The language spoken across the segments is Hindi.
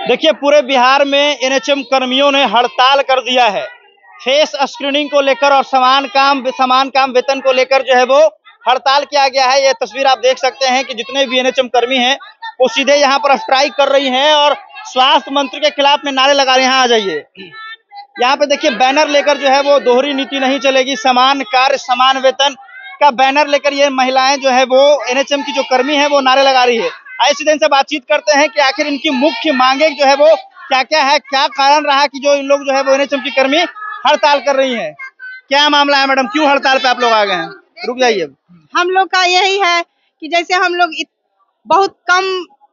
देखिए पूरे बिहार में एनएचएम कर्मियों ने हड़ताल कर दिया है। फेस स्क्रीनिंग को लेकर और समान काम वेतन को लेकर जो है वो हड़ताल किया गया है। ये तस्वीर आप देख सकते हैं कि जितने भी एनएचएम कर्मी हैं वो सीधे यहाँ पर स्ट्राइक कर रही हैं और स्वास्थ्य मंत्री के खिलाफ में नारे लगा रहे हैं। यहाँ आ जाइए, यहाँ पे देखिए बैनर लेकर जो है वो दोहरी नीति नहीं चलेगी, समान कार्य समान वेतन का बैनर लेकर ये महिलाएं जो है वो एनएचएम की जो कर्मी है वो नारे लगा रही है। आइए सीधे इनसे बातचीत करते हैं कि आखिर इनकी मुख्य मांगे जो है वो क्या क्या है, क्या कारण रहा कि जो इन लोग जो है वो एनएचएम की कर्मी हड़ताल कर रही है। क्या मामला है मैडम, क्यों हड़ताल पे आप लोग आ गए हैं? रुक जाइए। हम लोग का यही है कि जैसे हम लोग बहुत कम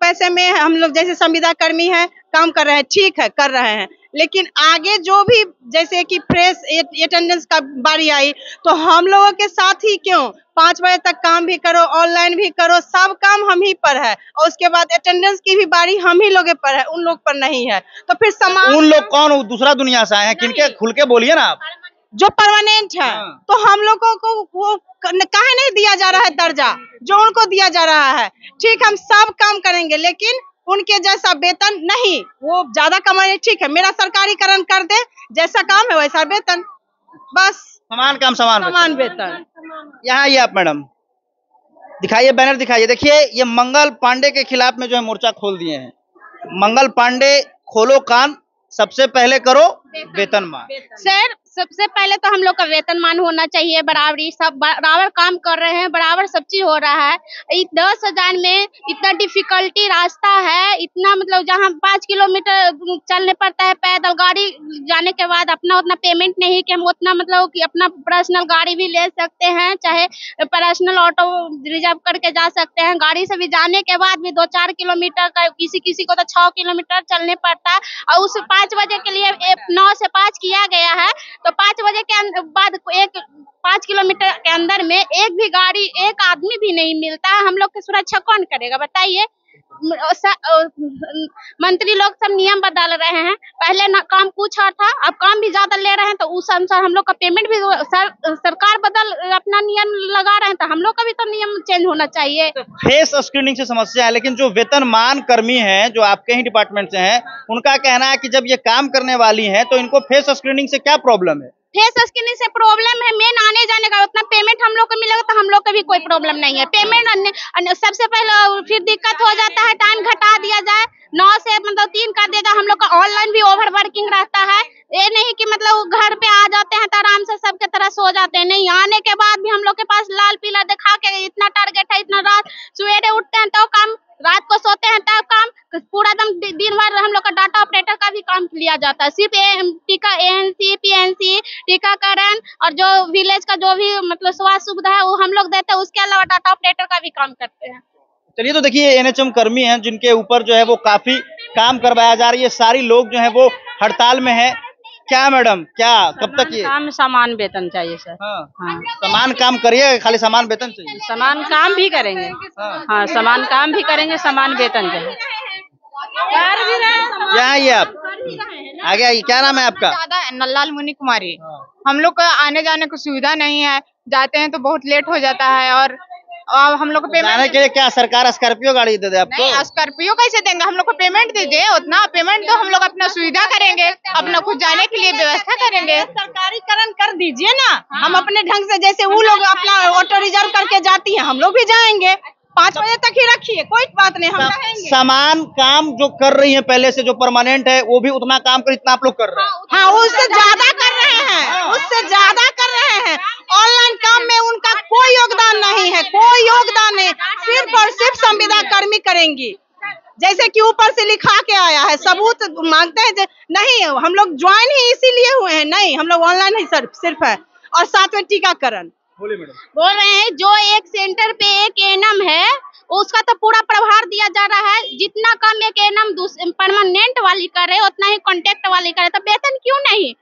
पैसे में हम लोग जैसे संविदा कर्मी है काम कर रहे हैं, ठीक है कर रहे हैं, लेकिन आगे जो भी जैसे कि फ्रेश अटेंडेंस का बारी आई तो हम लोगों के साथ ही क्यों 5 बजे तक काम भी करो, ऑनलाइन भी करो, सब काम हम ही पर है और उसके बाद अटेंडेंस की भी बारी हम ही लोगों पर है, उन लोग पर नहीं है। तो फिर समान उन लोग कौन, दूसरा दुनिया से आए हैं? किनके, खुल के बोलिए ना आप। जो परमानेंट है तो हम लोगों को वो काहे नहीं दिया जा रहा है दर्जा जो उनको दिया जा रहा है। ठीक, हम सब काम करेंगे लेकिन उनके जैसा वेतन नहीं, वो ज्यादा कमाए, ठीक है मेरा सरकारीकरण कर दे, जैसा काम है वैसा वेतन, बस समान काम समान वेतन। यहाँ आइए आप मैडम, दिखाइए बैनर दिखाइए। देखिए ये मंगल पांडे के खिलाफ में जो है मोर्चा खोल दिए हैं। मंगल पांडे खोलो कान, सबसे पहले करो वेतनमान। सर सबसे पहले तो हम लोग का वेतनमान होना चाहिए, बराबरी, सब बराबर काम कर रहे हैं, बराबर सब चीज हो रहा है। 10,000 में इतना डिफिकल्टी रास्ता है, इतना मतलब जहाँ 5 किलोमीटर चलने पड़ता है पैदल, गाड़ी जाने के बाद अपना उतना पेमेंट नहीं कि हम उतना मतलब कि अपना पर्सनल गाड़ी भी ले सकते हैं, चाहे पर्सनल ऑटो रिजर्व करके जा सकते हैं। गाड़ी से भी जाने के बाद भी 2-4 किलोमीटर का, किसी को तो 6 किलोमीटर चलने पड़ता है और उस 5 बजे के लिए 9 से 5 किया गया है तो 5 बजे के बाद 5 किलोमीटर के अंदर में एक भी गाड़ी, एक आदमी भी नहीं मिलता है। हम लोग की सुरक्षा कौन करेगा बताइए? मंत्री लोग सब नियम बदल रहे हैं, पहले ना काम कुछ और था, अब काम भी ज्यादा ले रहे हैं तो उस अनुसार हम लोग का पेमेंट भी सरकार बदल अपना नियम लगा रहे हैं तो हम लोग का भी तो नियम चेंज होना चाहिए। फेस स्क्रीनिंग से समस्या है, लेकिन जो वेतनमान कर्मी हैं जो आपके ही डिपार्टमेंट से हैं उनका कहना है कि जब ये काम करने वाली हैं तो इनको फेस स्क्रीनिंग से क्या प्रॉब्लम है? फेस स्क्रीनिंग से प्रॉब्लम है मेन आने जाने का, उतना पेमेंट हम लोग को मिलेगा तो हम लोग का भी कोई प्रॉब्लम नहीं है। पेमेंट सबसे पहले फिर दिक्कत हो जाता है, टाइम घटा दिया जाए, 9 से मतलब 3 कर देगा। हम लोग का ऑनलाइन भी ओवर वर्किंग रहता है, ये नहीं कि मतलब घर पे आ जाते हैं तो आराम से सबके तरह सो जाते हैं, नहीं, आने के बाद भी हम लोग के पास लाल पीला दिखा के इतना टारगेट है, इतना रात सवेरे उठते हैं तो काम, रात को सोते हैं तब काम, पूरा दिन भर हम लोग का डाटा ऑपरेटर का भी काम लिया जाता है। सिर्फ टीका एएनसी पीएनसी टीकाकरण और जो विलेज का जो भी मतलब स्वास्थ्य सुविधा है वो हम लोग देते हैं, उसके अलावा डाटा ऑपरेटर का भी काम करते हैं। चलिए, तो देखिए एनएचएम कर्मी हैं जिनके ऊपर जो है वो काफी काम करवाया जा रही है, सारी लोग जो है वो हड़ताल में है। क्या मैडम, क्या कब तक ये काम समान वेतन चाहिए सर? हाँ, समान काम करिए, खाली समान वेतन चाहिए? समान काम भी करेंगे, हाँ समान काम भी करेंगे, समान वेतन चाहिए। क्या है ये आप आगे आइए, क्या नाम है आपका? नल्लाल मुनि कुमारी। हम लोग का आने जाने की सुविधा नहीं है, जाते हैं तो बहुत लेट हो जाता है और हम लोग को जाने के लिए क्या सरकार स्कॉर्पियो गाड़ी दे दे आपको? नहीं, स्कॉर्पियो कैसे देंगे, हम लोग को पेमेंट दीजिए, उतना पेमेंट तो हम लोग अपना सुविधा करेंगे, अपना खुद जाने के लिए व्यवस्था करेंगे। सरकारीकरण कर दीजिए ना, हम अपने ढंग से, जैसे वो लोग अपना ऑटो रिजर्व करके जाती हैं हम लोग भी जाएंगे, 5 बजे तक ही रखिए, कोई बात नहीं, हम रहेंगे। समान काम जो कर रही है पहले से, जो परमानेंट है वो भी उतना काम कर, इतना आप लोग कर रहे हैं? हाँ, उससे ज्यादा कर रहे हैं, उससे ज्यादा कर रहे हैं। ऑनलाइन काम में उनका कोई योगदान नहीं है, कोई योगदान नहीं, सिर्फ और सिर्फ संविदा कर्मी करेंगी, जैसे कि ऊपर से लिखा के आया है। सबूत मांगते हैं नहीं, हम लोग ज्वाइन ही इसीलिए हुए हैं, नहीं हम लोग ऑनलाइन ही सिर्फ है, और साथ में टीकाकरण। बोल रहे हैं जो एक सेंटर पे एक एएनएम है उसका तो पूरा प्रभार दिया जा रहा है, जितना कम एक एएनएम परमानेंट वाली करे उतना ही कॉन्ट्रैक्ट वाली करे, तो वेतन क्यों नहीं?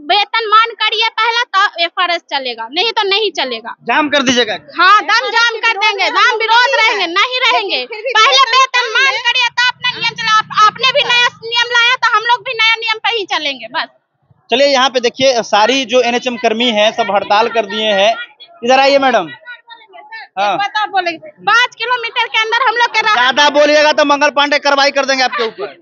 वेतन मान करिए पहला तो एफआरएस चलेगा, नहीं तो नहीं चलेगा। जाम कर दीजिएगा? हाँ, दम जाम कर देंगे, जाम विरोध रहेंगे, नहीं रहेंगे। पहले वेतन मान करिए तो अपना नियम चला, आपने भी नया नियम लाया तो हम लोग भी नया नियम पे ही चलेंगे बस। चलिए, यहाँ पे देखिए सारी जो एनएचएम कर्मी हैं सब हड़ताल कर दिए हैं। इधर आइए मैडम, हाँ। पता बोलेंगे 5 किलोमीटर के अंदर हम लोग के ज्यादा बोलिएगा तो मंगल पांडे कार्रवाई कर देंगे आपके ऊपर।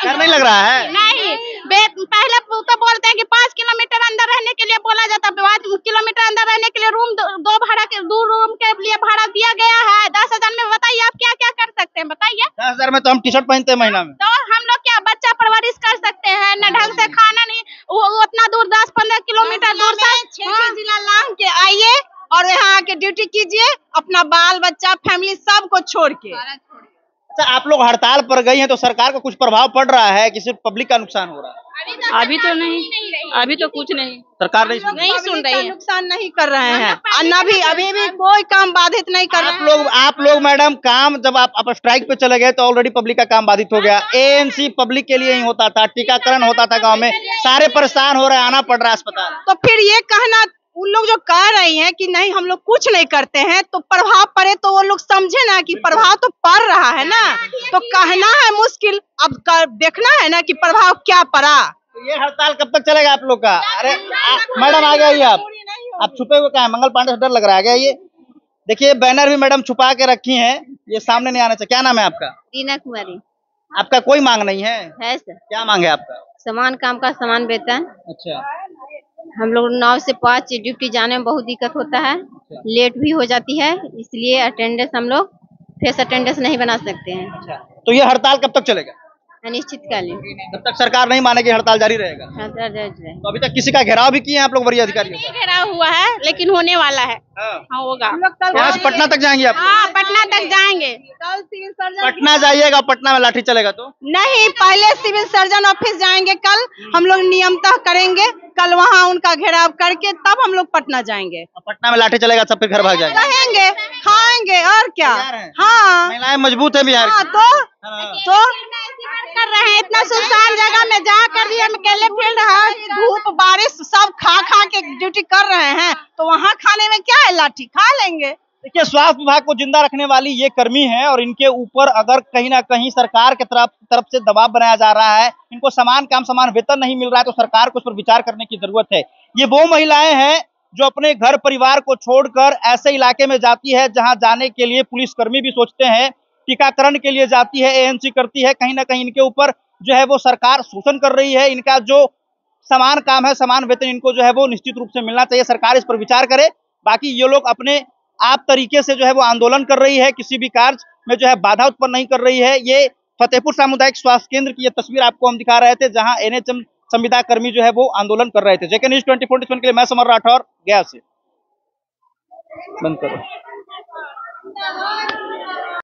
डर नहीं लग रहा है? नहीं, पहले तो बोलते हैं कि 5 किलोमीटर अंदर रहने के लिए बोला जाता है, 5 किलोमीटर अंदर रहने के लिए रूम दो रूम के लिए भाड़ा दिया गया है 10,000 में। बताइए आप क्या क्या कर सकते हैं, बताइए। 10,000 में तो हम टी शर्ट पहनते हैं महीना में। तो हम लोग क्या बच्चा परवरिश कर सकते हैं न? ढंग से खाना नहीं, वो उतना दूर 10-15 किलोमीटर दूर से 6 जिला लांग के आइए और यहाँ आके ड्यूटी कीजिए, अपना बाल बच्चा फैमिली सबको छोड़ के। अच्छा, आप लोग हड़ताल पर गई हैं तो सरकार का कुछ प्रभाव पड़ रहा है कि सिर्फ पब्लिक का नुकसान हो रहा है? अभी तो नहीं, अभी तो कुछ नहीं, सरकार नहीं सुन रही है, नुकसान नहीं कर रहे हैं, अभी भी कोई काम बाधित नहीं कर रहे हैं। आप लोग मैडम काम जब आप स्ट्राइक पे चले गए तो ऑलरेडी पब्लिक का काम बाधित हो गया। एएनसी पब्लिक के लिए ही होता था, टीकाकरण होता था गांव में, सारे परेशान हो रहे हैं, आना पड़ रहा है अस्पताल। तो फिर ये कहना उन लोग जो कह रही हैं कि नहीं हम लोग कुछ नहीं करते हैं, तो प्रभाव पड़े तो वो लोग समझे ना कि प्रभाव तो पड़ रहा है ना, तो कहना है मुश्किल, अब देखना है ना कि प्रभाव क्या पड़ा। तो ये हड़ताल कब तक चलेगा आप लोग का? अरे मैडम आ गए आप छुपे हुए क्या है? मंगल पांडे से डर लग रहा है क्या? ये देखिए बैनर भी मैडम छुपा के रखी हैं, ये सामने नहीं आना चाहिए। क्या नाम है आपका? रीना कुमारी। आपका कोई मांग नहीं है? है सर, क्या मांग है आपका? समान काम का समान वेतन। अच्छा, हम लोग 9 से 5 ड्यूटी जाने में बहुत दिक्कत होता है, लेट भी हो जाती है, इसलिए अटेंडेंस हम लोग फेस अटेंडेंस नहीं बना सकते हैं। अच्छा, तो ये हड़ताल कब तक चलेगा? अनिश्चितकालीन। जब तक सरकार नहीं मानेगी हड़ताल जारी रहेगा। तो अभी तक किसी का घेराव भी किए हैं आप लोग वरीय अधिकारियों का? घेरा हुआ है लेकिन होने वाला है। हाँ होगा। यहाँ से पटना तक जाएंगे आप? हाँ, पटना तक जाएंगे। कल सिविल सर्जन पटना जाइएगा, पटना में लाठी चलेगा तो? नहीं, पहले सिविल सर्जन ऑफिस जाएंगे, कल हम लोग नियमतः करेंगे, कल वहाँ उनका घेराव करके तब हम लोग पटना जाएंगे। पटना में लाठी चलेगा, सब फिर घर भाग जाएंगे? रहेंगे, खाएंगे और क्या। हाँ, महिलाएं मजबूत है बिहार हाँ, की। तो कर रहे हैं इतना सुनसान जगह में जाकर भी हम अकेले फील्ड है, धूप बारिश सब खा खा के ड्यूटी कर रहे हैं, तो वहाँ खाने में क्या है, लाठी खा लेंगे। देखिए, स्वास्थ्य विभाग को जिंदा रखने वाली ये कर्मी है और इनके ऊपर अगर कहीं ना कहीं सरकार के तरफ से दबाव बनाया जा रहा है, इनको समान काम समान वेतन नहीं मिल रहा है, तो सरकार को उस पर विचार करने की जरूरत है। ये वो महिलाएं हैं जो अपने घर परिवार को छोड़कर ऐसे इलाके में जाती है जहां जाने के लिए पुलिसकर्मी भी सोचते हैं, टीकाकरण के लिए जाती है, एएनसी करती है। कहीं ना कहीं इनके ऊपर जो है वो सरकार शोषण कर रही है। इनका जो समान काम है, समान वेतन इनको जो है वो निश्चित रूप से मिलना चाहिए। सरकार इस पर विचार करे। बाकी ये लोग अपने आप तरीके से जो है वो आंदोलन कर रही है, किसी भी कार्य में जो है बाधा उत्पन्न नहीं कर रही है। ये फतेहपुर सामुदायिक स्वास्थ्य केंद्र की ये तस्वीर आपको हम दिखा रहे थे, जहां एनएचएम संविदा कर्मी जो है वो आंदोलन कर रहे थे। जेके न्यूज़ 24/7 के लिए मैं समर राठौर, गया से। बंद करो।